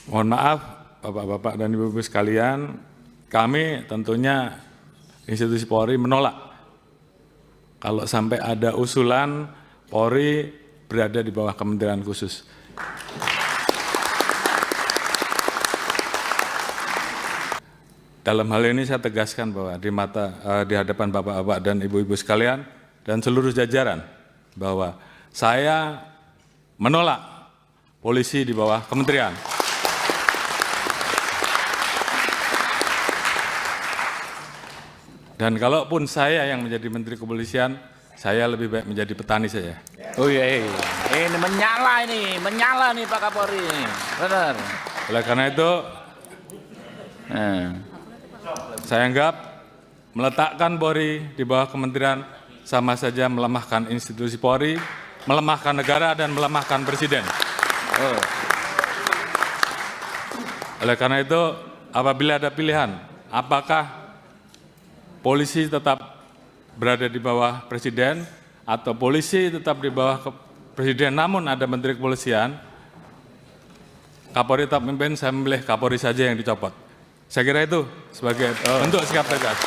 Mohon maaf, Bapak-bapak dan Ibu-ibu sekalian, kami tentunya institusi Polri menolak kalau sampai ada usulan Polri berada di bawah Kementerian Khusus. Dalam hal ini saya tegaskan bahwa di hadapan Bapak-bapak dan Ibu-ibu sekalian dan seluruh jajaran bahwa saya menolak polisi di bawah kementerian. Dan kalaupun saya yang menjadi Menteri Kepolisian, saya lebih baik menjadi petani saja. Oh iya, ini menyala nih Pak Kapolri, benar. Oleh karena itu, saya anggap meletakkan Polri di bawah kementerian sama saja melemahkan institusi Polri, melemahkan negara dan melemahkan presiden. Oleh karena itu, apabila ada pilihan, apakah polisi tetap berada di bawah presiden atau polisi tetap di bawah presiden namun ada menteri kepolisian, Kapolri tetap memimpin, saya memilih Kapolri saja yang dicopot. Saya kira itu sebagai bentuk sikap tegas.